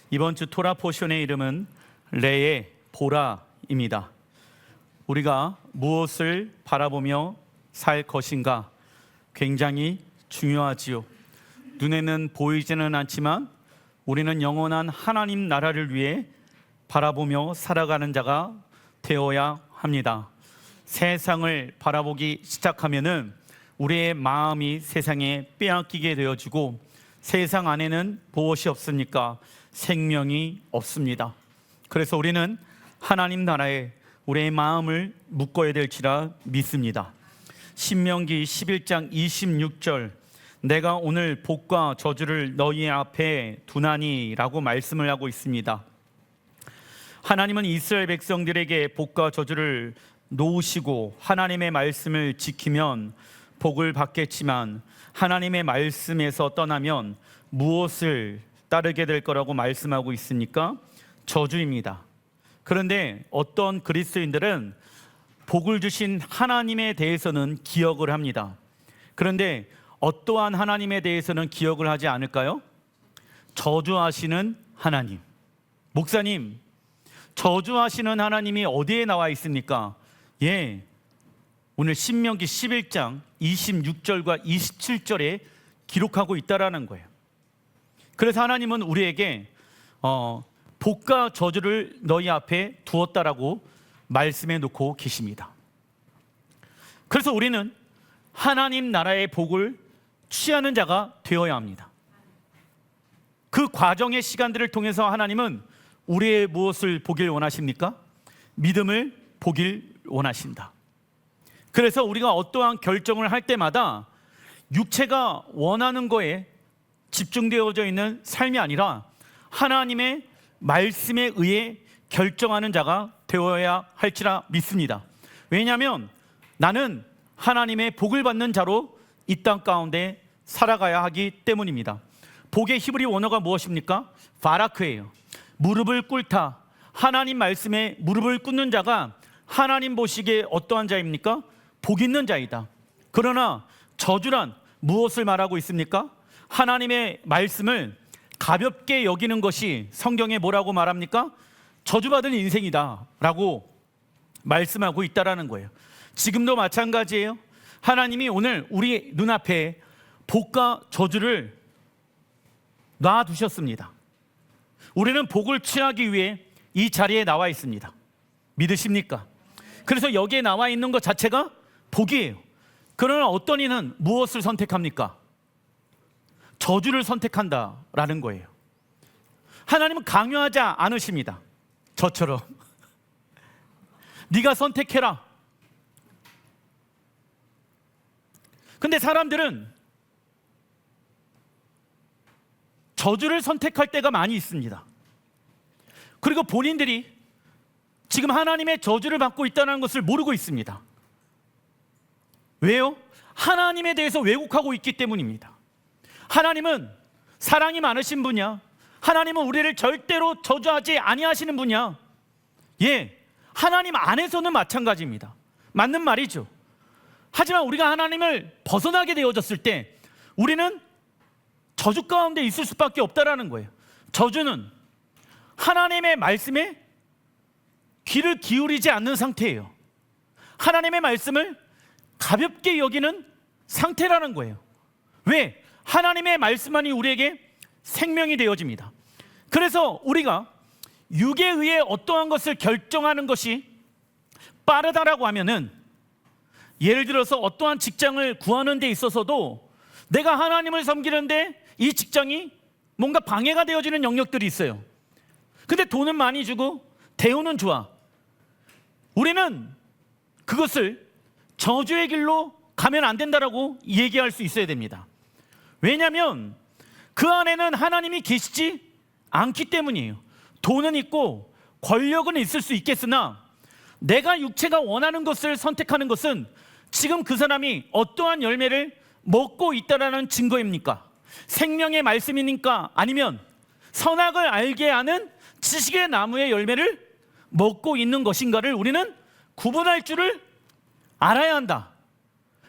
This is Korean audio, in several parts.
이번 주 토라 포션의 이름은 레의 보라입니다. 우리가 무엇을 바라보며 살 것인가 굉장히 중요하지요. 눈에는 보이지는 않지만 우리는 영원한 하나님 나라를 위해 바라보며 살아가는 자가 되어야 합니다. 세상을 바라보기 시작하면은 우리의 마음이 세상에 빼앗기게 되어지고, 세상 안에는 무엇이 없습니까? 생명이 없습니다. 그래서 우리는 하나님 나라에 우리의 마음을 묶어야 될지라 믿습니다. 신명기 11장 26절, 내가 오늘 복과 저주를 너희 앞에 두나니 라고 말씀을 하고 있습니다. 하나님은 이스라엘 백성들에게 복과 저주를 놓으시고 하나님의 말씀을 지키면 복을 받겠지만, 하나님의 말씀에서 떠나면 무엇을 따르게 될 거라고 말씀하고 있습니까? 저주입니다. 그런데 어떤 그리스도인들은 복을 주신 하나님에 대해서는 기억을 합니다. 그런데 어떠한 하나님에 대해서는 기억을 하지 않을까요? 저주하시는 하나님. 목사님, 저주하시는 하나님이 어디에 나와 있습니까? 오늘 신명기 11장 26절과 27절에 기록하고 있다라는 거예요. 그래서 하나님은 우리에게 복과 저주를 너희 앞에 두었다라고 말씀해 놓고 계십니다. 그래서 우리는 하나님 나라의 복을 취하는 자가 되어야 합니다. 그 과정의 시간들을 통해서 하나님은 우리의 무엇을 보길 원하십니까? 믿음을 보길 원하신다. 그래서 우리가 어떠한 결정을 할 때마다 육체가 원하는 거에 집중되어져 있는 삶이 아니라 하나님의 말씀에 의해 결정하는 자가 되어야 할지라 믿습니다. 왜냐하면 나는 하나님의 복을 받는 자로 이 땅 가운데 살아가야 하기 때문입니다. 복의 히브리 원어가 무엇입니까? 바라크예요. 무릎을 꿇다. 하나님 말씀에 무릎을 꿇는 자가 하나님 보시기에 어떠한 자입니까? 복 있는 자이다. 그러나 저주란 무엇을 말하고 있습니까? 하나님의 말씀을 가볍게 여기는 것이 성경에 뭐라고 말합니까? 저주받은 인생이다 라고 말씀하고 있다라는 거예요. 지금도 마찬가지예요. 하나님이 오늘 우리 눈앞에 복과 저주를 놔두셨습니다. 우리는 복을 취하기 위해 이 자리에 나와 있습니다. 믿으십니까? 그래서 여기에 나와 있는 것 자체가 복이에요. 그러나 어떤 이는 무엇을 선택합니까? 저주를 선택한다라는 거예요. 하나님은 강요하지 않으십니다. 저처럼 네가 선택해라. 근데 사람들은 저주를 선택할 때가 많이 있습니다. 그리고 본인들이 지금 하나님의 저주를 받고 있다는 것을 모르고 있습니다. 왜요? 하나님에 대해서 왜곡하고 있기 때문입니다. 하나님은 사랑이 많으신 분이야. 하나님은 우리를 절대로 저주하지 아니하시는 분이야. 하나님 안에서는 마찬가지입니다. 맞는 말이죠. 하지만 우리가 하나님을 벗어나게 되어졌을 때 우리는 저주 가운데 있을 수밖에 없다라는 거예요. 저주는 하나님의 말씀에 귀를 기울이지 않는 상태예요. 하나님의 말씀을 가볍게 여기는 상태라는 거예요. 왜? 하나님의 말씀만이 우리에게 생명이 되어집니다. 그래서 우리가 육에 의해 어떠한 것을 결정하는 것이 빠르다라고 하면은, 예를 들어서 어떠한 직장을 구하는 데 있어서도 내가 하나님을 섬기는데 이 직장이 뭔가 방해가 되어지는 영역들이 있어요. 근데 돈은 많이 주고 대우는 좋아. 우리는 그것을 저주의 길로 가면 안 된다라고 얘기할 수 있어야 됩니다. 왜냐하면 그 안에는 하나님이 계시지 않기 때문이에요. 돈은 있고 권력은 있을 수 있겠으나 내가 육체가 원하는 것을 선택하는 것은 지금 그 사람이 어떠한 열매를 먹고 있다라는 증거입니까? 생명의 말씀이니까, 아니면 선악을 알게 하는 지식의 나무의 열매를 먹고 있는 것인가를 우리는 구분할 줄을 알아야 한다.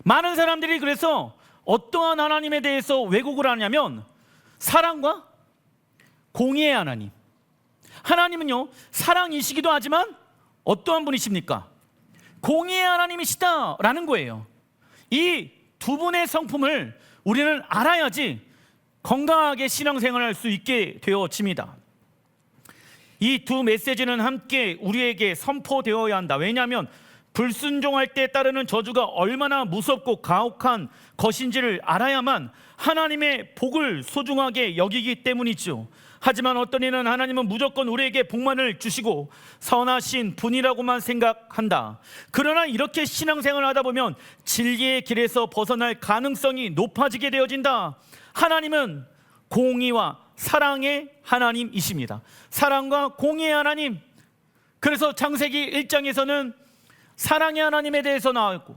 많은 사람들이 그래서 어떠한 하나님에 대해서 왜곡을 하냐면 사랑과 공의의 하나님, 하나님은요, 사랑이시기도 하지만 어떠한 분이십니까? 공의의 하나님이시다라는 거예요. 이 두 분의 성품을 우리는 알아야지 건강하게 신앙생활을 할 수 있게 되어집니다. 이 두 메시지는 함께 우리에게 선포되어야 한다. 왜냐하면 불순종할 때 따르는 저주가 얼마나 무섭고 가혹한 것인지를 알아야만 하나님의 복을 소중하게 여기기 때문이죠. 하지만 어떤 이는 하나님은 무조건 우리에게 복만을 주시고 선하신 분이라고만 생각한다. 그러나 이렇게 신앙생활을 하다 보면 진리의 길에서 벗어날 가능성이 높아지게 되어진다. 하나님은 공의와 사랑의 하나님이십니다. 사랑과 공의의 하나님. 그래서 창세기 1장에서는 사랑의 하나님에 대해서 나왔고,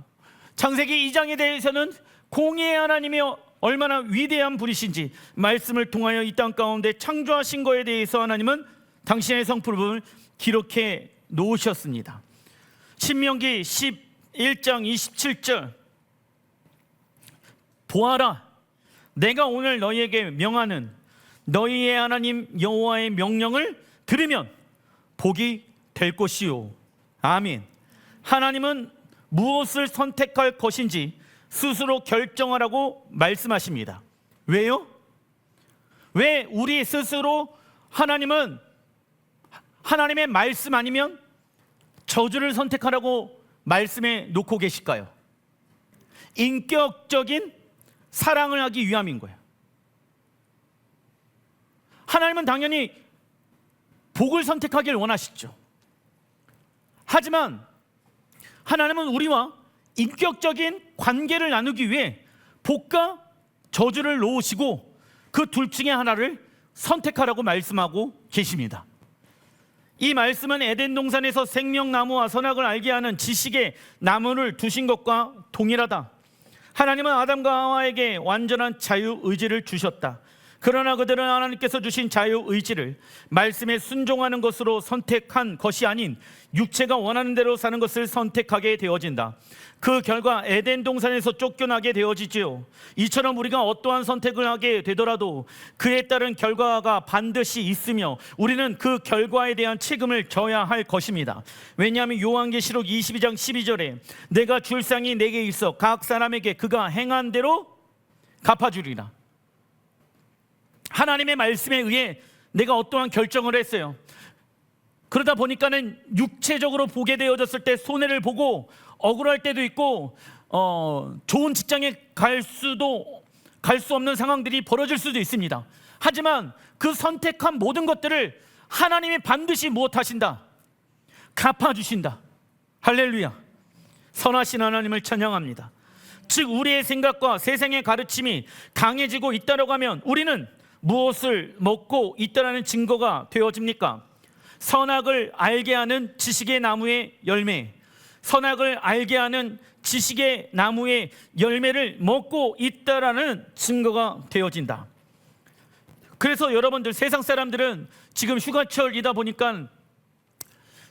창세기 2장에 대해서는 공의의 하나님이 얼마나 위대한 분이신지 말씀을 통하여 이 땅 가운데 창조하신 것에 대해서 하나님은 당신의 성품을 기록해 놓으셨습니다. 신명기 11장 27절, 보아라, 내가 오늘 너희에게 명하는 너희의 하나님 여호와의 명령을 들으면 복이 될 것이요. 아멘. 하나님은 무엇을 선택할 것인지 스스로 결정하라고 말씀하십니다. 왜요? 왜 우리 스스로 하나님은 하나님의 말씀 아니면 저주를 선택하라고 말씀해 놓고 계실까요? 인격적인 사랑을 하기 위함인 거예요. 하나님은 당연히 복을 선택하길 원하시죠. 하지만 하나님은 우리와 인격적인 관계를 나누기 위해 복과 저주를 놓으시고 그 둘 중에 하나를 선택하라고 말씀하고 계십니다. 이 말씀은 에덴 동산에서 생명나무와 선악을 알게 하는 지식의 나무를 두신 것과 동일하다. 하나님은 아담과 하와에게 완전한 자유의지를 주셨다. 그러나 그들은 하나님께서 주신 자유의지를 말씀에 순종하는 것으로 선택한 것이 아닌 육체가 원하는 대로 사는 것을 선택하게 되어진다. 그 결과 에덴 동산에서 쫓겨나게 되어지지요. 이처럼 우리가 어떠한 선택을 하게 되더라도 그에 따른 결과가 반드시 있으며 우리는 그 결과에 대한 책임을 져야 할 것입니다. 왜냐하면 요한계시록 22장 12절에 내가 줄 상이 내게 있어 각 사람에게 그가 행한 대로 갚아주리라. 하나님의 말씀에 의해 내가 어떠한 결정을 했어요. 그러다 보니까는 육체적으로 보게 되어졌을 때 손해를 보고 억울할 때도 있고 좋은 직장에 갈 수 없는 상황들이 벌어질 수도 있습니다. 하지만 그 선택한 모든 것들을 하나님이 반드시 무엇하신다? 갚아주신다. 할렐루야. 선하신 하나님을 찬양합니다. 즉 우리의 생각과 세상의 가르침이 강해지고 있다고 하면 우리는 무엇을 먹고 있다라는 증거가 되어집니까? 선악을 알게 하는 지식의 나무의 열매, 선악을 알게 하는 지식의 나무의 열매를 먹고 있다라는 증거가 되어진다. 그래서 여러분들, 세상 사람들은 지금 휴가철이다 보니까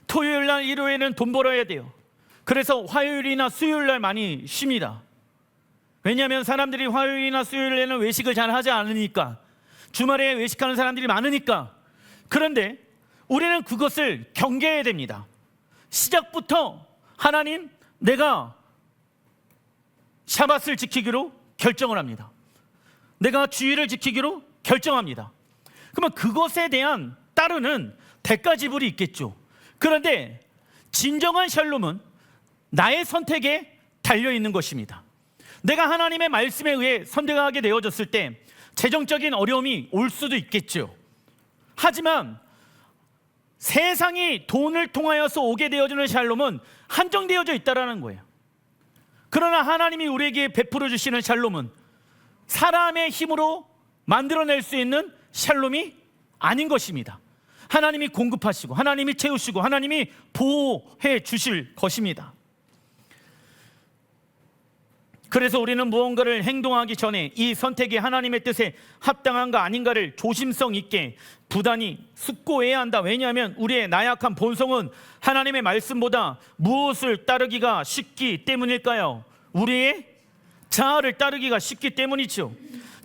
토요일날 일요일에는 돈 벌어야 돼요. 그래서 화요일이나 수요일날 많이 쉽니다. 왜냐하면 사람들이 화요일이나 수요일에는 외식을 잘 하지 않으니까, 주말에 외식하는 사람들이 많으니까. 그런데 우리는 그것을 경계해야 됩니다. 시작부터 하나님, 내가 샤밧을 지키기로 결정을 합니다. 내가 주일을 지키기로 결정합니다. 그러면 그것에 대한 따르는 대가 지불이 있겠죠. 그런데 진정한 샬롬은 나의 선택에 달려있는 것입니다. 내가 하나님의 말씀에 의해 선택하게 되어졌을 때 재정적인 어려움이 올 수도 있겠죠. 하지만 세상이 돈을 통하여서 오게 되어지는 샬롬은 한정되어져 있다는 거예요. 그러나 하나님이 우리에게 베풀어 주시는 샬롬은 사람의 힘으로 만들어낼 수 있는 샬롬이 아닌 것입니다. 하나님이 공급하시고 하나님이 채우시고 하나님이 보호해 주실 것입니다. 그래서 우리는 무언가를 행동하기 전에 이 선택이 하나님의 뜻에 합당한가 아닌가를 조심성 있게 부단히 숙고해야 한다. 왜냐하면 우리의 나약한 본성은 하나님의 말씀보다 무엇을 따르기가 쉽기 때문일까요? 우리의 자아를 따르기가 쉽기 때문이죠.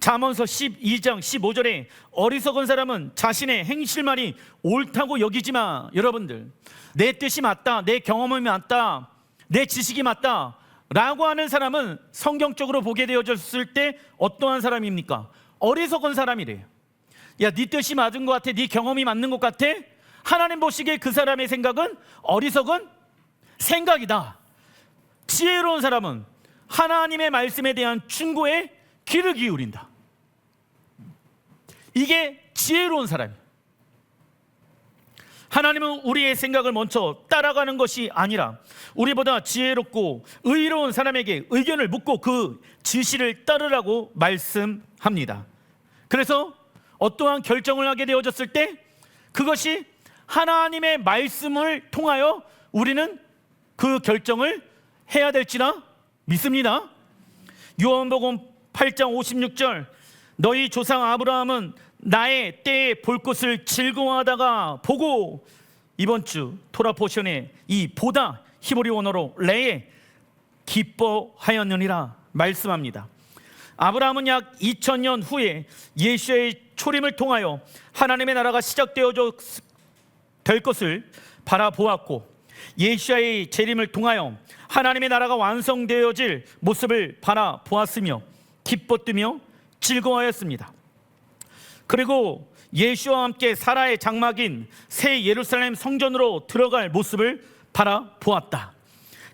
잠언서 12장 15절에 어리석은 사람은 자신의 행실만이 옳다고 여기지마. 여러분들, 내 뜻이 맞다, 내 경험이 맞다, 내 지식이 맞다 라고 하는 사람은 성경적으로 보게 되어졌을 때 어떠한 사람입니까? 어리석은 사람이래요. 야, 네 뜻이 맞은 것 같아, 네 경험이 맞는 것 같아? 하나님 보시기에 그 사람의 생각은 어리석은 생각이다. 지혜로운 사람은 하나님의 말씀에 대한 충고에 귀를 기울인다. 이게 지혜로운 사람이에요. 하나님은 우리의 생각을 먼저 따라가는 것이 아니라 우리보다 지혜롭고 의로운 사람에게 의견을 묻고 그 지시를 따르라고 말씀합니다. 그래서 어떠한 결정을 하게 되어졌을 때 그것이 하나님의 말씀을 통하여 우리는 그 결정을 해야 될지라 믿습니다. 요한복음 8장 56절, 너희 조상 아브라함은 나의 때에 볼 것을 즐거워하다가 보고, 이번 주 토라 포션에 이 보다 히브리 원어로 레에 기뻐하였느니라 말씀합니다. 아브라함은 약 2000년 후에 예수의 초림을 통하여 하나님의 나라가 시작되어 될 것을 바라보았고, 예수의 재림을 통하여 하나님의 나라가 완성되어질 모습을 바라보았으며 기뻤으며 즐거워하였습니다. 그리고 예수와 함께 사라의 장막인 새 예루살렘 성전으로 들어갈 모습을 바라보았다.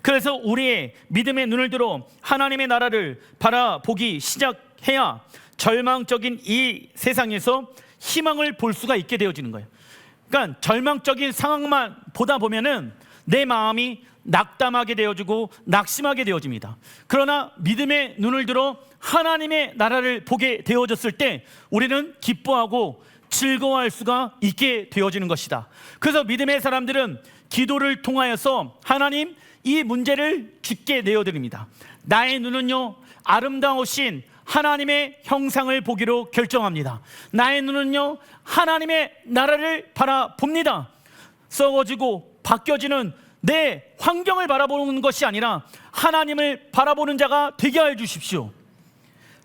그래서 우리의 믿음의 눈을 들어 하나님의 나라를 바라보기 시작해야 절망적인 이 세상에서 희망을 볼 수가 있게 되어지는 거예요. 그러니까 절망적인 상황만 보다 보면은 내 마음이 낙담하게 되어지고 낙심하게 되어집니다. 그러나 믿음의 눈을 들어 하나님의 나라를 보게 되어졌을 때 우리는 기뻐하고 즐거워할 수가 있게 되어지는 것이다. 그래서 믿음의 사람들은 기도를 통하여서 하나님, 이 문제를 주께 내어드립니다. 나의 눈은요, 아름다우신 하나님의 형상을 보기로 결정합니다. 나의 눈은요, 하나님의 나라를 바라봅니다. 썩어지고 바뀌어지는 내 환경을 바라보는 것이 아니라 하나님을 바라보는 자가 되게 해 주십시오.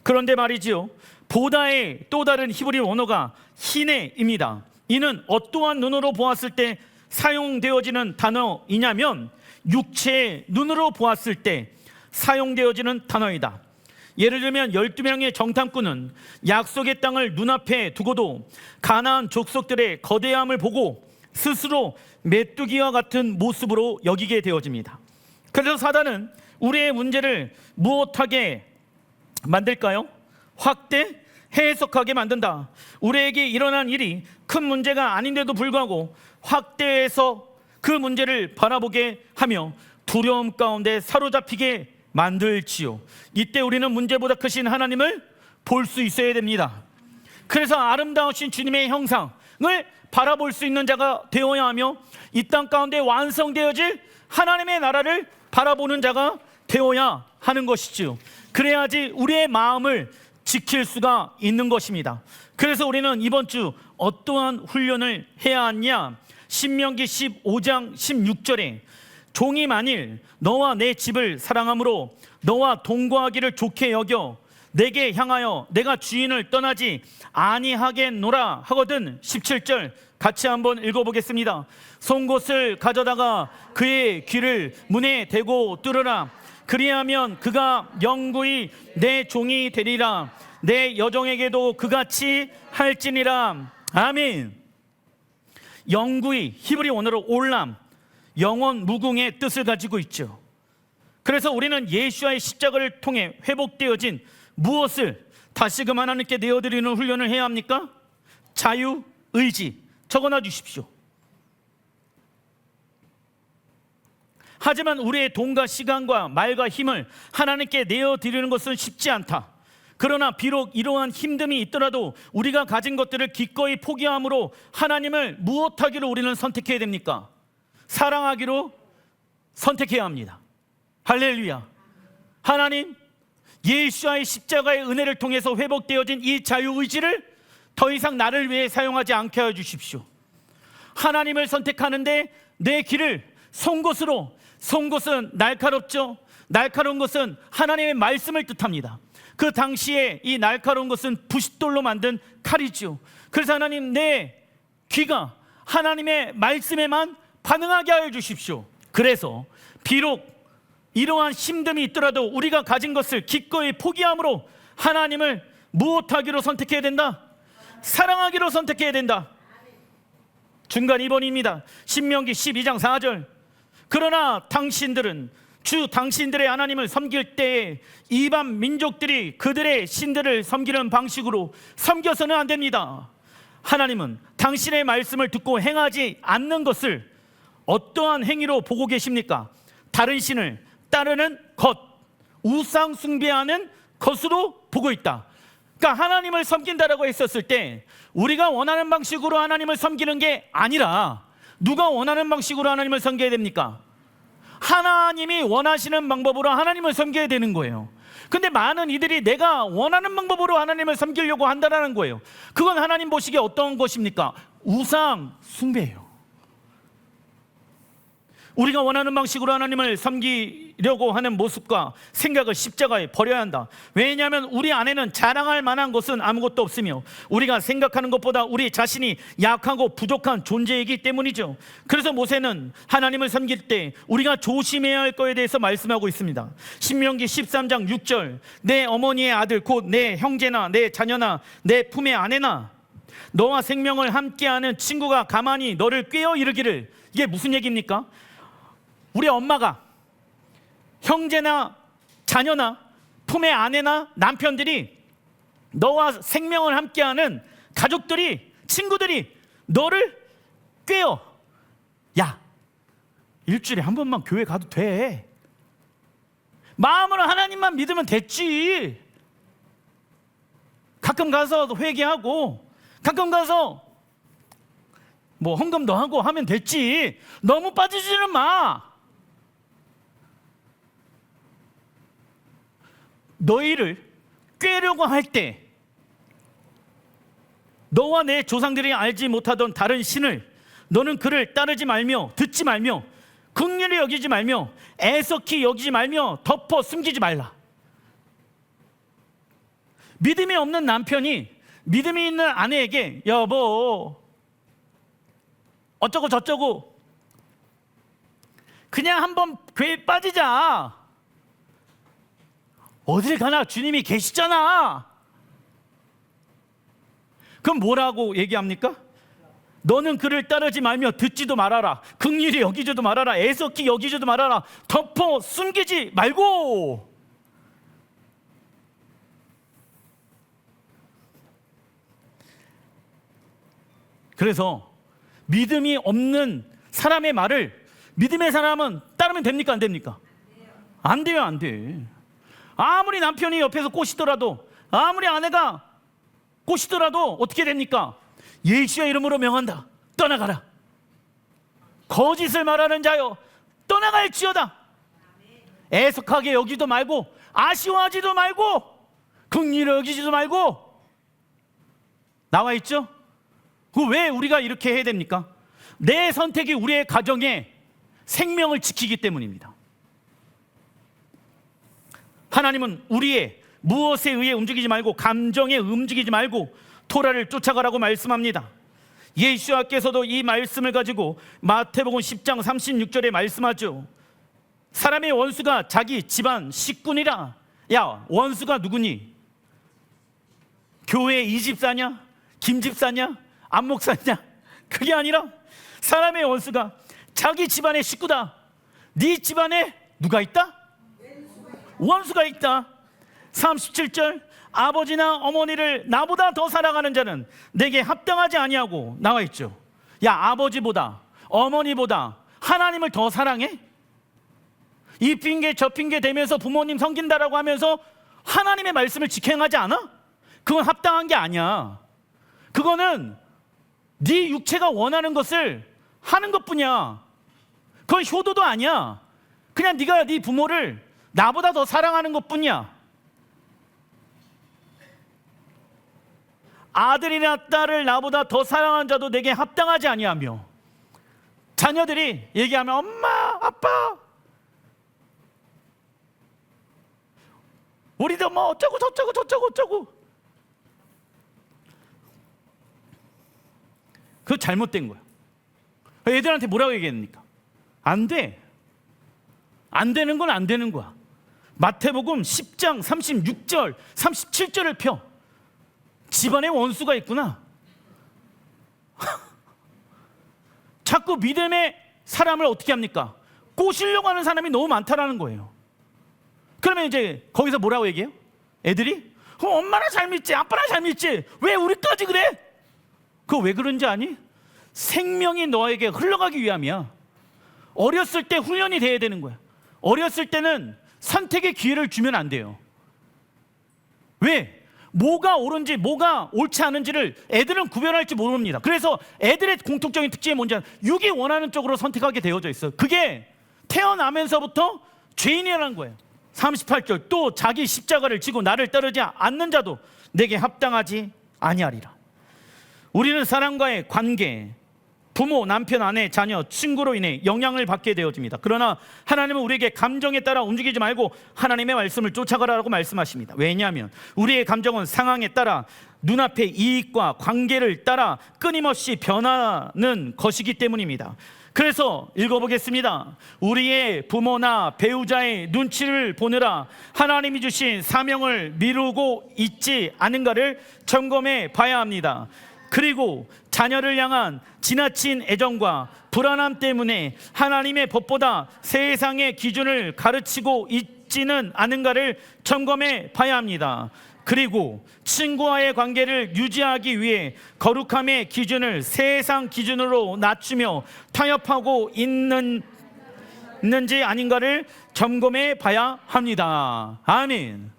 그런데 말이지요, 보다의 또 다른 히브리 원어가 히네입니다. 이는 어떠한 눈으로 보았을 때 사용되어지는 단어이냐면 육체의 눈으로 보았을 때 사용되어지는 단어이다. 예를 들면 12명의 정탐꾼은 약속의 땅을 눈앞에 두고도 가나안 족속들의 거대함을 보고 스스로 메뚜기와 같은 모습으로 여기게 되어집니다. 그래서 사단은 우리의 문제를 무엇하게 만들까요? 확대, 해석하게 만든다. 우리에게 일어난 일이 큰 문제가 아닌데도 불구하고 확대해서 그 문제를 바라보게 하며 두려움 가운데 사로잡히게 만들지요. 이때 우리는 문제보다 크신 하나님을 볼 수 있어야 됩니다. 그래서 아름다우신 주님의 형상을 바라볼 수 있는 자가 되어야 하며 이 땅 가운데 완성되어질 하나님의 나라를 바라보는 자가 되어야 하는 것이지요. 그래야지 우리의 마음을 지킬 수가 있는 것입니다. 그래서 우리는 이번 주 어떠한 훈련을 해야 하냐? 신명기 15장 16절에 종이 만일 너와 내 집을 사랑함으로 너와 동거하기를 좋게 여겨 내게 향하여 내가 주인을 떠나지 아니하겠노라 하거든. 17절 같이 한번 읽어보겠습니다. 송곳을 가져다가 그의 귀를 문에 대고 뚫으라. 그리하면 그가 영구히 내 종이 되리라. 내 여종에게도 그같이 할지니라. 아멘. 영구히 히브리 원어로 올람, 영원 무궁의 뜻을 가지고 있죠. 그래서 우리는 예수와의 십자가를 통해 회복되어진 무엇을 다시금 하나님께 내어드리는 훈련을 해야 합니까? 자유, 의지 적어놔 주십시오. 하지만 우리의 돈과 시간과 말과 힘을 하나님께 내어드리는 것은 쉽지 않다. 그러나 비록 이러한 힘듦이 있더라도 우리가 가진 것들을 기꺼이 포기함으로 하나님을 무엇하기로 우리는 선택해야 됩니까? 사랑하기로 선택해야 합니다. 할렐루야. 하나님, 예수와의 십자가의 은혜를 통해서 회복되어진 이 자유의지를 더 이상 나를 위해 사용하지 않게 하여 주십시오. 하나님을 선택하는데 내 길을 송곳으로, 송곳은 날카롭죠. 날카로운 것은 하나님의 말씀을 뜻합니다. 그 당시에 이 날카로운 것은 부싯돌로 만든 칼이죠. 그래서 하나님, 내 귀가 하나님의 말씀에만 반응하게 하여 주십시오. 그래서 비록 이러한 힘듦이 있더라도 우리가 가진 것을 기꺼이 포기함으로 하나님을 무엇하기로 선택해야 된다? 사랑하기로 선택해야 된다. 중간 2번입니다. 신명기 12장 4절. 그러나 당신들은 당신들의 하나님을 섬길 때에 이방 민족들이 그들의 신들을 섬기는 방식으로 섬겨서는 안 됩니다. 하나님은 당신의 말씀을 듣고 행하지 않는 것을 어떠한 행위로 보고 계십니까? 다른 신을 따르는 것, 우상 숭배하는 것으로 보고 있다. 그러니까 하나님을 섬긴다라고 했었을 때 우리가 원하는 방식으로 하나님을 섬기는 게 아니라 누가 원하는 방식으로 하나님을 섬겨야 됩니까? 하나님이 원하시는 방법으로 하나님을 섬겨야 되는 거예요. 근데 많은 이들이 내가 원하는 방법으로 하나님을 섬기려고 한다는 거예요. 그건 하나님 보시기에 어떤 것입니까? 우상 숭배예요. 우리가 원하는 방식으로 하나님을 섬기려고 하는 모습과 생각을 십자가에 버려야 한다. 왜냐하면 우리 안에는 자랑할 만한 것은 아무것도 없으며 우리가 생각하는 것보다 우리 자신이 약하고 부족한 존재이기 때문이죠. 그래서 모세는 하나님을 섬길 때 우리가 조심해야 할 것에 대해서 말씀하고 있습니다. 신명기 13장 6절. 내 어머니의 아들 곧 내 형제나 내 자녀나 내 품의 아내나 너와 생명을 함께하는 친구가 가만히 너를 꾀어 이르기를. 이게 무슨 얘기입니까? 우리 엄마가 형제나 자녀나 품의 아내나 남편들이 너와 생명을 함께하는 가족들이, 친구들이 너를 꾀어. 야, 일주일에 한 번만 교회 가도 돼. 마음으로 하나님만 믿으면 됐지. 가끔 가서 회개하고 가끔 가서 뭐 헌금도 하고 하면 됐지. 너무 빠지지는 마. 너희를 꾀려고 할 때 너와 내 조상들이 알지 못하던 다른 신을 너는 그를 따르지 말며 듣지 말며 긍휼히 여기지 말며 애석히 여기지 말며 덮어 숨기지 말라. 믿음이 없는 남편이 믿음이 있는 아내에게 여보 어쩌고 저쩌고 그냥 한번 교회 빠지자. 어딜 가나 주님이 계시잖아. 그럼 뭐라고 얘기합니까? 너는 그를 따르지 말며 듣지도 말아라. 긍휼히 여기지도 말아라. 애석히 여기지도 말아라. 덮어 숨기지 말고. 그래서 믿음이 없는 사람의 말을 믿음의 사람은 따르면 됩니까? 안 됩니까? 안 돼요. 안 돼. 아무리 남편이 옆에서 꼬시더라도 아무리 아내가 꼬시더라도 어떻게 됩니까? 예수의 이름으로 명한다. 떠나가라. 거짓을 말하는 자여 떠나갈지어다. 애석하게 여기도 말고 아쉬워하지도 말고 긍휼히 여기지도 말고. 나와 있죠? 그 왜 우리가 이렇게 해야 됩니까? 내 선택이 우리의 가정의 생명을 지키기 때문입니다. 하나님은 우리의 무엇에 의해 움직이지 말고 감정에 움직이지 말고 토라를 쫓아가라고 말씀합니다. 예수님께서도 이 말씀을 가지고 마태복음 10장 36절에 말씀하죠. 사람의 원수가 자기 집안 식구니라. 야, 원수가 누구니? 교회 이 집사냐? 김 집사냐? 안 목사냐? 그게 아니라 사람의 원수가 자기 집안의 식구다. 네 집안에 누가 있다? 원수가 있다. 37절. 아버지나 어머니를 나보다 더 사랑하는 자는 내게 합당하지 아니하고. 나와 있죠. 야, 아버지보다 어머니보다 하나님을 더 사랑해? 이 핑계 저 핑계 대면서 부모님 섬긴다라고 하면서 하나님의 말씀을 직행하지 않아? 그건 합당한 게 아니야. 그거는 네 육체가 원하는 것을 하는 것뿐이야. 그건 효도도 아니야. 그냥 네가 네 부모를 나보다 더 사랑하는 것뿐이야. 아들이나 딸을 나보다 더 사랑하는 자도 내게 합당하지 아니하며. 자녀들이 얘기하면 엄마, 아빠. 우리도 뭐 어쩌고 저쩌고 저쩌고 저쩌고. 그거 잘못된 거야. 애들한테 뭐라고 얘기했습니까? 안 돼. 안 되는 건 안 되는 거야. 마태복음 10장 36절 37절을 펴. 집안에 원수가 있구나. 자꾸 믿음의 사람을 어떻게 합니까? 꼬시려고 하는 사람이 너무 많다라는 거예요. 그러면 이제 거기서 뭐라고 얘기해요? 애들이? 엄마나 잘 믿지, 아빠나 잘 믿지, 왜 우리까지 그래? 그거 왜 그런지 아니? 생명이 너에게 흘러가기 위함이야. 어렸을 때 훈련이 돼야 되는 거야. 어렸을 때는 선택의 기회를 주면 안 돼요. 왜? 뭐가 옳은지 뭐가 옳지 않은지를 애들은 구별할지 모릅니다. 그래서 애들의 공통적인 특징이 뭔지 아는, 육이 원하는 쪽으로 선택하게 되어져 있어요. 그게 태어나면서부터 죄인이라는 거예요. 38절, 또 자기 십자가를 지고 나를 따르지 않는 자도 내게 합당하지 아니하리라. 우리는 사람과의 관계, 부모, 남편, 아내, 자녀, 친구로 인해 영향을 받게 되어집니다. 그러나 하나님은 우리에게 감정에 따라 움직이지 말고 하나님의 말씀을 쫓아가라고 말씀하십니다. 왜냐하면 우리의 감정은 상황에 따라, 눈앞의 이익과 관계를 따라 끊임없이 변하는 것이기 때문입니다. 그래서 읽어보겠습니다. 우리의 부모나 배우자의 눈치를 보느라 하나님이 주신 사명을 미루고 있지 않은가를 점검해 봐야 합니다. 그리고 자녀를 향한 지나친 애정과 불안함 때문에 하나님의 법보다 세상의 기준을 가르치고 있지는 않은가를 점검해 봐야 합니다. 그리고 친구와의 관계를 유지하기 위해 거룩함의 기준을 세상 기준으로 낮추며 타협하고 있는지 아닌가를 점검해 봐야 합니다. 아멘.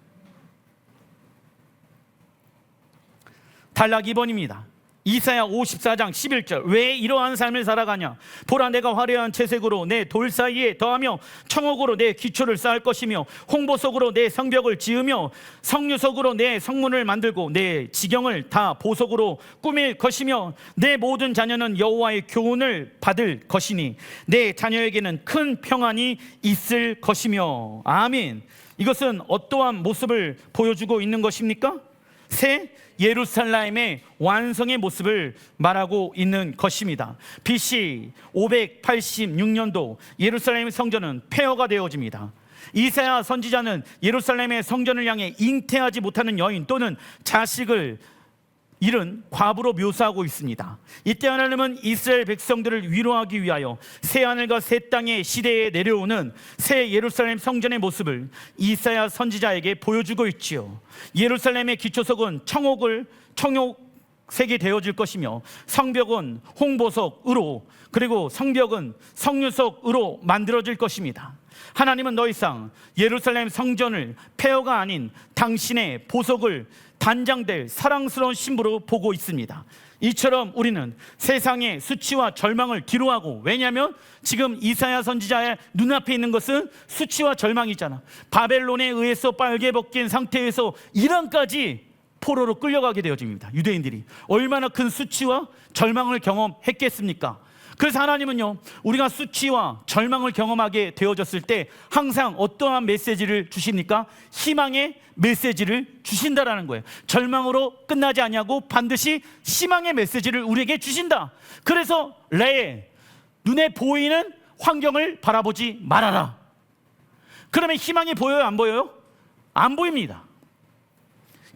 단락 2번입니다. 이사야 54장 11절, 왜 이러한 삶을 살아가냐? 보라, 내가 화려한 채색으로 내 돌 사이에 더하며 청옥으로 내 기초를 쌓을 것이며 홍보석으로 내 성벽을 지으며 성류석으로 내 성문을 만들고 내 지경을 다 보석으로 꾸밀 것이며 내 모든 자녀는 여호와의 교훈을 받을 것이니 내 자녀에게는 큰 평안이 있을 것이며. 아멘. 이것은 어떠한 모습을 보여주고 있는 것입니까? 새 예루살렘의 완성의 모습을 말하고 있는 것입니다. BC 586년도 예루살렘의 성전은 폐허가 되어집니다. 이사야 선지자는 예루살렘의 성전을 향해 잉태하지 못하는 여인 또는 자식을 잃은 과부로 묘사하고 있습니다. 이때 하나님은 이스라엘 백성들을 위로하기 위하여 새 하늘과 새 땅의 시대에 내려오는 새 예루살렘 성전의 모습을 이사야 선지자에게 보여주고 있지요. 예루살렘의 기초석은 청옥색이 되어질 것이며 성벽은 홍보석으로, 그리고 성벽은 성류석으로 만들어질 것입니다. 하나님은 더 이상 예루살렘 성전을 폐허가 아닌 당신의 보석을 단장될 사랑스러운 신부로 보고 있습니다. 이처럼 우리는 세상의 수치와 절망을 뒤로하고, 왜냐하면 지금 이사야 선지자의 눈앞에 있는 것은 수치와 절망이잖아. 바벨론에 의해서 빨개 벗긴 상태에서 이란까지 포로로 끌려가게 되어집니다. 유대인들이 얼마나 큰 수치와 절망을 경험했겠습니까? 그래서 하나님은요, 우리가 수치와 절망을 경험하게 되어졌을 때 항상 어떠한 메시지를 주십니까? 희망의 메시지를 주신다라는 거예요. 절망으로 끝나지 않냐고 반드시 희망의 메시지를 우리에게 주신다. 그래서 레에 눈에 보이는 환경을 바라보지 말아라. 그러면 희망이 보여요, 안 보여요? 안 보입니다.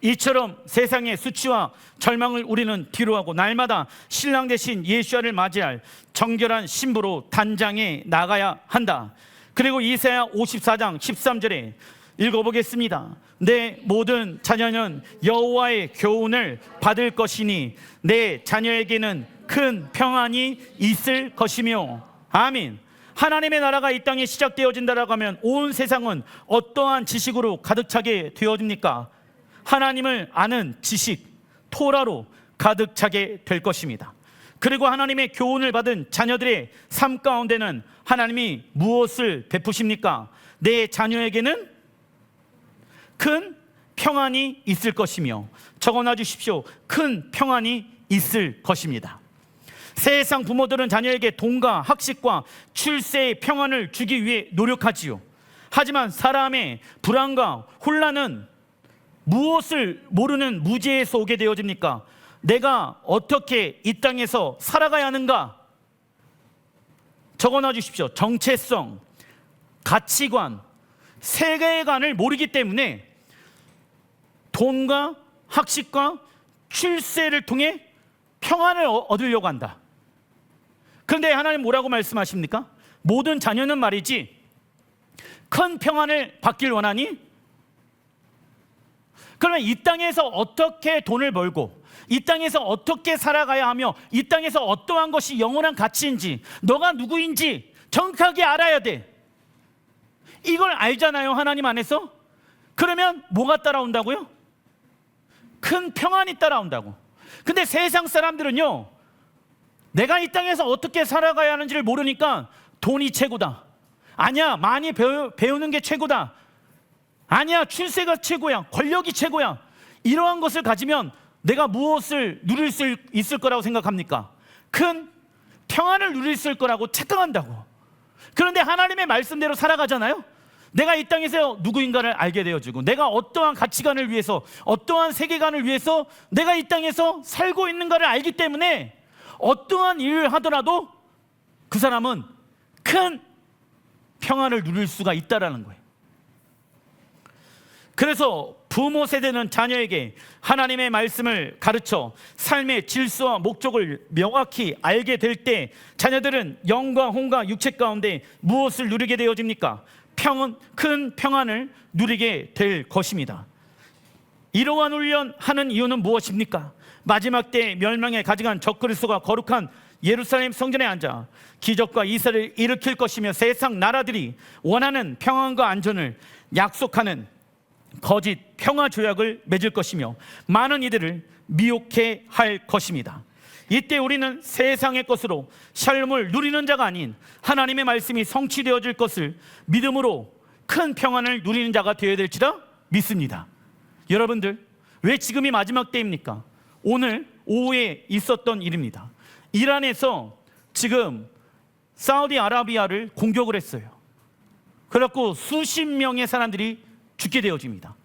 이처럼 세상의 수치와 절망을 우리는 뒤로하고 날마다 신랑 대신 예수와를 맞이할 정결한 신부로 단장해 나가야 한다. 그리고 이사야 54장 13절에 읽어보겠습니다. 내 모든 자녀는 여호와의 교훈을 받을 것이니 내 자녀에게는 큰 평안이 있을 것이며. 아멘. 하나님의 나라가 이 땅에 시작되어진다라고 하면 온 세상은 어떠한 지식으로 가득 차게 되어집니까? 하나님을 아는 지식, 토라로 가득 차게 될 것입니다. 그리고 하나님의 교훈을 받은 자녀들의 삶 가운데는 하나님이 무엇을 베푸십니까? 내 자녀에게는 큰 평안이 있을 것이며. 적어놔 주십시오. 큰 평안이 있을 것입니다. 세상 부모들은 자녀에게 돈과 학식과 출세의 평안을 주기 위해 노력하지요. 하지만 사람의 불안과 혼란은 무엇을 모르는 무지에서 오게 되어집니까? 내가 어떻게 이 땅에서 살아가야 하는가? 적어놔 주십시오. 정체성, 가치관, 세계관을 모르기 때문에 돈과 학식과 출세를 통해 평안을 얻으려고 한다. 그런데 하나님 뭐라고 말씀하십니까? 모든 자녀는 말이지 큰 평안을 받길 원하니? 그러면 이 땅에서 어떻게 돈을 벌고 이 땅에서 어떻게 살아가야 하며 이 땅에서 어떠한 것이 영원한 가치인지 너가 누구인지 정확하게 알아야 돼. 이걸 알잖아요, 하나님 안에서. 그러면 뭐가 따라온다고요? 큰 평안이 따라온다고. 근데 세상 사람들은요, 내가 이 땅에서 어떻게 살아가야 하는지를 모르니까 돈이 최고다. 아니야, 많이 배우는 게 최고다. 아니야, 출세가 최고야. 권력이 최고야. 이러한 것을 가지면 내가 무엇을 누릴 수 있을 거라고 생각합니까? 큰 평안을 누릴 수 있을 거라고 착각한다고. 그런데 하나님의 말씀대로 살아가잖아요. 내가 이 땅에서 누구인가를 알게 되어지고 내가 어떠한 가치관을 위해서 어떠한 세계관을 위해서 내가 이 땅에서 살고 있는가를 알기 때문에 어떠한 일을 하더라도 그 사람은 큰 평안을 누릴 수가 있다라는 거예요. 그래서 부모 세대는 자녀에게 하나님의 말씀을 가르쳐 삶의 질서와 목적을 명확히 알게 될 때 자녀들은 영과 혼과 육체 가운데 무엇을 누리게 되어집니까? 큰 평안을 누리게 될 것입니다. 이러한 훈련하는 이유는 무엇입니까? 마지막 때 멸망에 가져간 적그리스도가 거룩한 예루살렘 성전에 앉아 기적과 이사를 일으킬 것이며 세상 나라들이 원하는 평안과 안전을 약속하는 거짓 평화 조약을 맺을 것이며 많은 이들을 미혹해 할 것입니다. 이때 우리는 세상의 것으로 샬롬을 누리는 자가 아닌 하나님의 말씀이 성취되어질 것을 믿음으로 큰 평안을 누리는 자가 되어야 될지라 믿습니다. 여러분들, 왜 지금이 마지막 때입니까? 오늘 오후에 있었던 일입니다. 이란에서 지금 사우디아라비아를 공격을 했어요. 그래갖고 수십 명의 사람들이 죽게 되어집니다.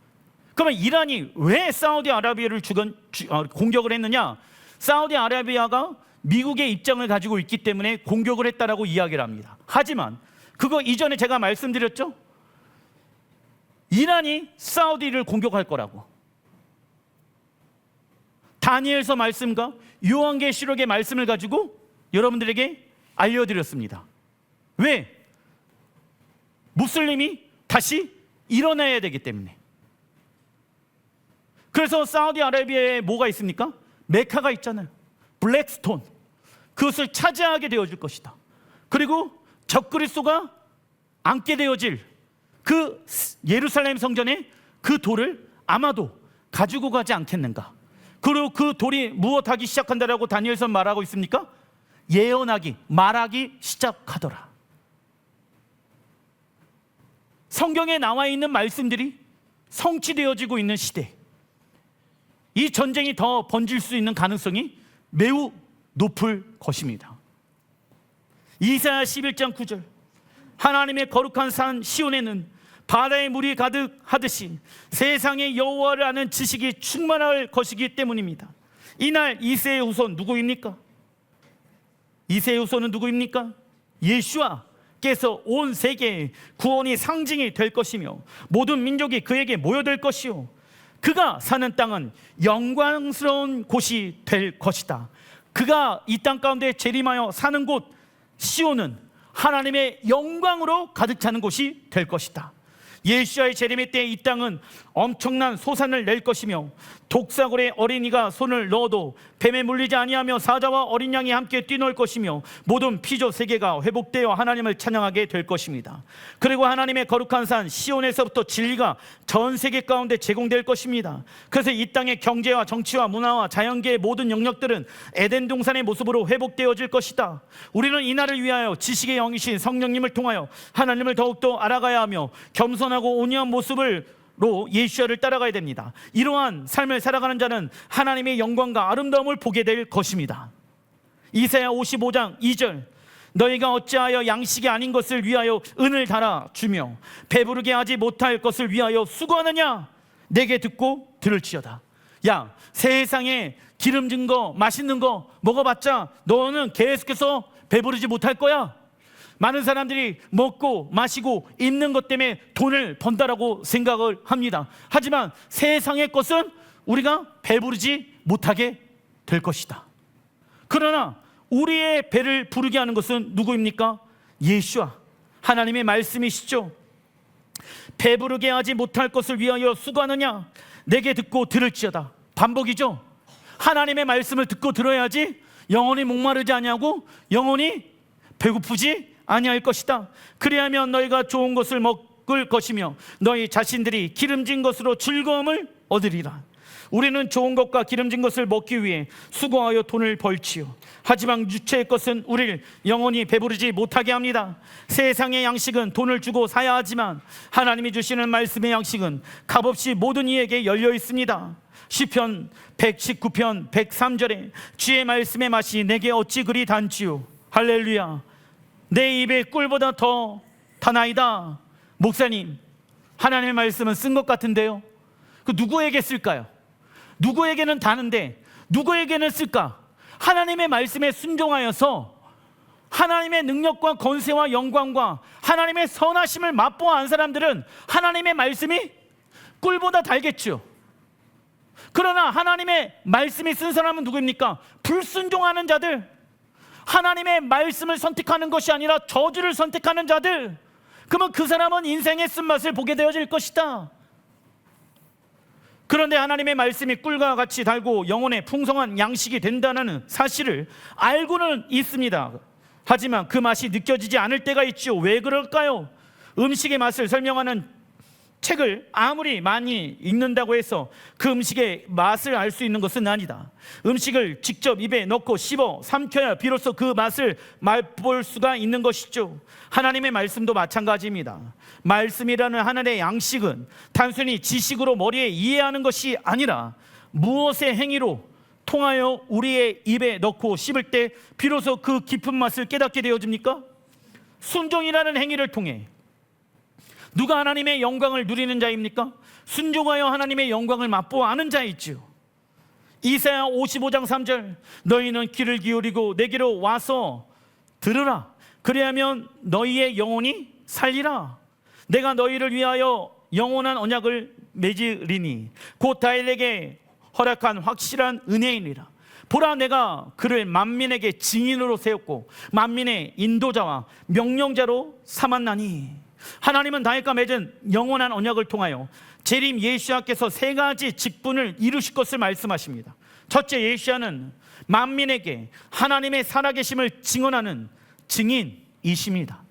그러면 이란이 왜 사우디아라비아를 공격을 했느냐? 사우디아라비아가 미국의 입장을 가지고 있기 때문에 공격을 했다라고 이야기를 합니다. 하지만 그거 이전에 제가 말씀드렸죠? 이란이 사우디를 공격할 거라고. 다니엘서 말씀과 요한계시록의 말씀을 가지고 여러분들에게 알려드렸습니다. 왜? 무슬림이 다시 일어나야 되기 때문에. 그래서 사우디아라비아에 뭐가 있습니까? 메카가 있잖아요. 블랙스톤. 그것을 차지하게 되어질 것이다. 그리고 적그리스도가 앉게 되어질 그 예루살렘 성전에 그 돌을 아마도 가지고 가지 않겠는가. 그리고 그 돌이 무엇하기 시작한다라고 다니엘서 말하고 있습니까? 예언하기, 말하기 시작하더라. 성경에 나와 있는 말씀들이 성취되어지고 있는 시대, 이 전쟁이 더 번질 수 있는 가능성이 매우 높을 것입니다. 이사야 11장 9절, 하나님의 거룩한 산 시온에는 바다의 물이 가득하듯이 세상의 여호와를 아는 지식이 충만할 것이기 때문입니다. 이날 이새의 후손 누구입니까? 이새의 후손은 누구입니까? 예수와께서 온 세계의 구원이 상징이 될 것이며 모든 민족이 그에게 모여들 것이요 그가 사는 땅은 영광스러운 곳이 될 것이다. 그가 이 땅 가운데 재림하여 사는 곳 시온은 하나님의 영광으로 가득 차는 곳이 될 것이다. 예수와의 재림의 때 이 땅은 엄청난 소산을 낼 것이며 독사골에 어린이가 손을 넣어도 뱀에 물리지 아니하며 사자와 어린 양이 함께 뛰놀 것이며 모든 피조 세계가 회복되어 하나님을 찬양하게 될 것입니다. 그리고 하나님의 거룩한 산 시온에서부터 진리가 전 세계 가운데 제공될 것입니다. 그래서 이 땅의 경제와 정치와 문화와 자연계의 모든 영역들은 에덴 동산의 모습으로 회복되어질 것이다. 우리는 이 날을 위하여 지식의 영이신 성령님을 통하여 하나님을 더욱더 알아가야 하며 겸손하고 온유한 모습으로 예수를 따라가야 됩니다. 이러한 삶을 살아가는 자는 하나님의 영광과 아름다움을 보게 될 것입니다. 이사야 55장 2절, 너희가 어찌하여 양식이 아닌 것을 위하여 은을 달아 주며 배부르게 하지 못할 것을 위하여 수고하느냐? 내게 듣고 들을지어다. 야, 세상에 기름진 거 맛있는 거 먹어봤자 너는 계속해서 배부르지 못할 거야. 많은 사람들이 먹고 마시고 입는 것 때문에 돈을 번다라고 생각을 합니다. 하지만 세상의 것은 우리가 배부르지 못하게 될 것이다. 그러나 우리의 배를 부르게 하는 것은 누구입니까? 예수와 하나님의 말씀이시죠. 배부르게 하지 못할 것을 위하여 수고하느냐? 내게 듣고 들을지어다. 반복이죠. 하나님의 말씀을 듣고 들어야지 영혼이 목마르지 아니하고 영혼이 배고프지 아니할 것이다. 그리하면 너희가 좋은 것을 먹을 것이며 너희 자신들이 기름진 것으로 즐거움을 얻으리라. 우리는 좋은 것과 기름진 것을 먹기 위해 수고하여 돈을 벌지요. 하지만 육체의 것은 우리를 영원히 배부르지 못하게 합니다. 세상의 양식은 돈을 주고 사야 하지만 하나님이 주시는 말씀의 양식은 값없이 모든 이에게 열려 있습니다. 시편 119편 103절에 주의 말씀의 맛이 내게 어찌 그리 단지요. 할렐루야. 내 입에 꿀보다 더 다나이다. 목사님, 하나님의 말씀은 쓴 것 같은데요, 그 누구에게 쓸까요? 누구에게는 다는데 누구에게는 쓸까? 하나님의 말씀에 순종하여서 하나님의 능력과 권세와 영광과 하나님의 선하심을 맛보아 안 사람들은 하나님의 말씀이 꿀보다 달겠죠. 그러나 하나님의 말씀이 쓴 사람은 누구입니까? 불순종하는 자들, 하나님의 말씀을 선택하는 것이 아니라 저주를 선택하는 자들. 그러면 그 사람은 인생의 쓴맛을 보게 되어질 것이다. 그런데 하나님의 말씀이 꿀과 같이 달고 영혼의 풍성한 양식이 된다는 사실을 알고는 있습니다. 하지만 그 맛이 느껴지지 않을 때가 있죠. 왜 그럴까요? 음식의 맛을 설명하는 책을 아무리 많이 읽는다고 해서 그 음식의 맛을 알 수 있는 것은 아니다. 음식을 직접 입에 넣고 씹어 삼켜야 비로소 그 맛을 맛볼 수가 있는 것이죠. 하나님의 말씀도 마찬가지입니다. 말씀이라는 하나님의 양식은 단순히 지식으로 머리에 이해하는 것이 아니라 무엇의 행위로 통하여 우리의 입에 넣고 씹을 때 비로소 그 깊은 맛을 깨닫게 되어집니까? 순종이라는 행위를 통해. 누가 하나님의 영광을 누리는 자입니까? 순종하여 하나님의 영광을 맛보아 아는 자이지요. 이사야 55장 3절, 너희는 귀를 기울이고 내게로 와서 들으라. 그리하면 너희의 영혼이 살리라. 내가 너희를 위하여 영원한 언약을 맺으리니 곧 다윗에게 허락한 확실한 은혜이니라. 보라, 내가 그를 만민에게 증인으로 세웠고 만민의 인도자와 명령자로 삼았나니. 하나님은 다윗과 맺은 영원한 언약을 통하여 재림 예수야께서 세 가지 직분을 이루실 것을 말씀하십니다. 첫째, 예수야는 만민에게 하나님의 살아계심을 증언하는 증인이십니다.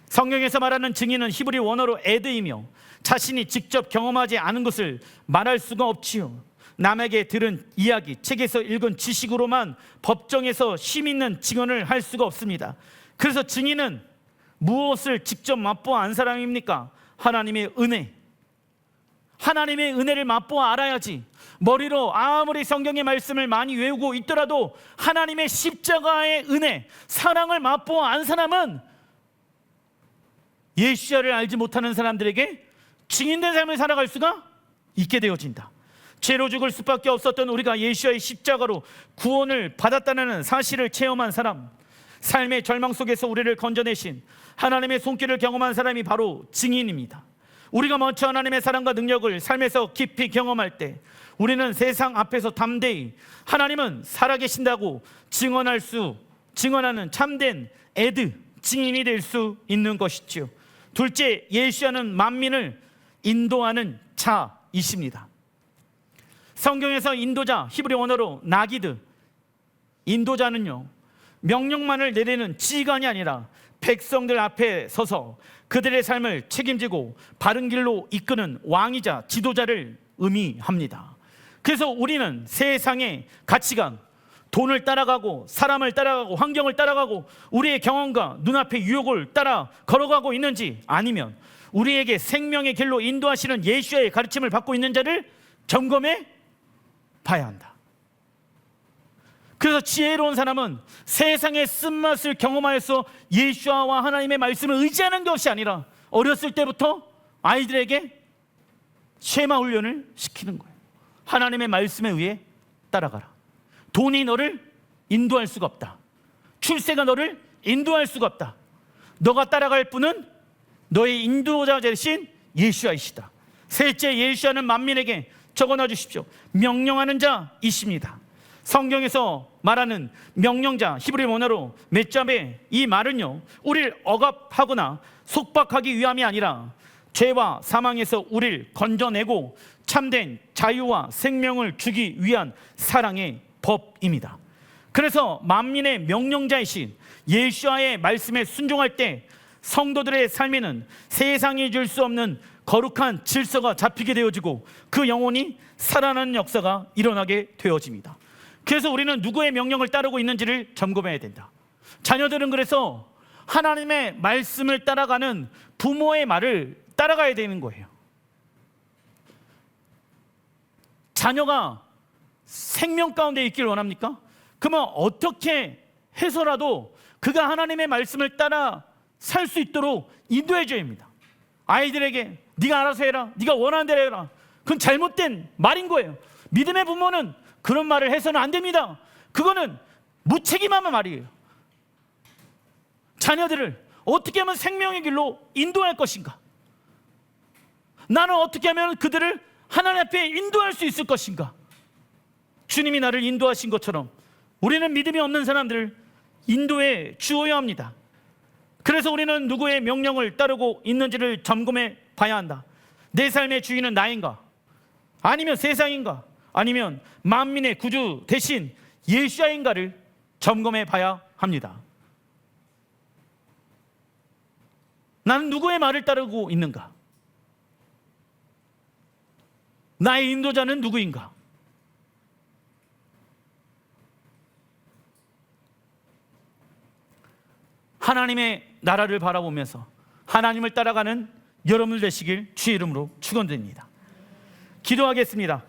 성경에서 말하는 증인은 히브리 원어로 에드이며 자신이 직접 경험하지 않은 것을 말할 수가 없지요. 남에게 들은 이야기, 책에서 읽은 지식으로만 법정에서 힘 있는 증언을 할 수가 없습니다. 그래서 증인은 무엇을 직접 맛보아 안 사람입니까? 하나님의 은혜. 하나님의 은혜를 맛보아 알아야지. 머리로 아무리 성경의 말씀을 많이 외우고 있더라도 하나님의 십자가의 은혜, 사랑을 맛보아 안 사람은 예수야를 알지 못하는 사람들에게 증인된 삶을 살아갈 수가 있게 되어진다. 죄로 죽을 수밖에 없었던 우리가 예수야의 십자가로 구원을 받았다는 사실을 체험한 사람, 삶의 절망 속에서 우리를 건져내신 하나님의 손길을 경험한 사람이 바로 증인입니다. 우리가 먼저 하나님의 사랑과 능력을 삶에서 깊이 경험할 때 우리는 세상 앞에서 담대히 하나님은 살아계신다고 증언하는 참된 에드, 증인이 될 수 있는 것이지요. 둘째, 예수야는 만민을 인도하는 자이십니다. 성경에서 인도자, 히브리 언어로 나기드, 인도자는요, 명령만을 내리는 지휘관이 아니라 백성들 앞에 서서 그들의 삶을 책임지고 바른 길로 이끄는 왕이자 지도자를 의미합니다. 그래서 우리는 세상의 가치관, 돈을 따라가고 사람을 따라가고 환경을 따라가고 우리의 경험과 눈앞의 유혹을 따라 걸어가고 있는지, 아니면 우리에게 생명의 길로 인도하시는 예수의 가르침을 받고 있는 자를 점검해 봐야 한다. 그래서 지혜로운 사람은 세상의 쓴맛을 경험하여서 예수와 하나님의 말씀을 의지하는 것이 아니라 어렸을 때부터 아이들에게 쉐마 훈련을 시키는 거예요. 하나님의 말씀에 의해 따라가라. 돈이 너를 인도할 수가 없다. 출세가 너를 인도할 수가 없다. 너가 따라갈 분은 너의 인도자 되신 예수야이시다. 셋째, 예수야는 만민에게 적어놔 주십시오. 명령하는 자이십니다. 성경에서 말하는 명령자, 히브리 원어로 맷잡의 이 말은요, 우리를 억압하거나 속박하기 위함이 아니라 죄와 사망에서 우리를 건져내고 참된 자유와 생명을 주기 위한 사랑의 법입니다. 그래서 만민의 명령자이신 예수와의 말씀에 순종할 때 성도들의 삶에는 세상이 줄 수 없는 거룩한 질서가 잡히게 되어지고 그 영혼이 살아나는 역사가 일어나게 되어집니다. 그래서 우리는 누구의 명령을 따르고 있는지를 점검해야 된다. 자녀들은 그래서 하나님의 말씀을 따라가는 부모의 말을 따라가야 되는 거예요. 자녀가 생명 가운데 있기를 원합니까? 그러면 어떻게 해서라도 그가 하나님의 말씀을 따라 살 수 있도록 인도해 줘야 합니다. 아이들에게 네가 알아서 해라, 네가 원하는 대로 해라, 그건 잘못된 말인 거예요. 믿음의 부모는 그런 말을 해서는 안 됩니다. 그거는 무책임한 말이에요. 자녀들을 어떻게 하면 생명의 길로 인도할 것인가? 나는 어떻게 하면 그들을 하나님 앞에 인도할 수 있을 것인가? 주님이 나를 인도하신 것처럼 우리는 믿음이 없는 사람들을 인도해 주어야 합니다. 그래서 우리는 누구의 명령을 따르고 있는지를 점검해 봐야 한다. 내 삶의 주인은 나인가? 아니면 세상인가? 아니면 만민의 구주 대신 예수야인가를 점검해 봐야 합니다. 나는 누구의 말을 따르고 있는가? 나의 인도자는 누구인가? 하나님의 나라를 바라보면서 하나님을 따라가는 여러분들 되시길 주의 이름으로 축원드립니다. 기도하겠습니다.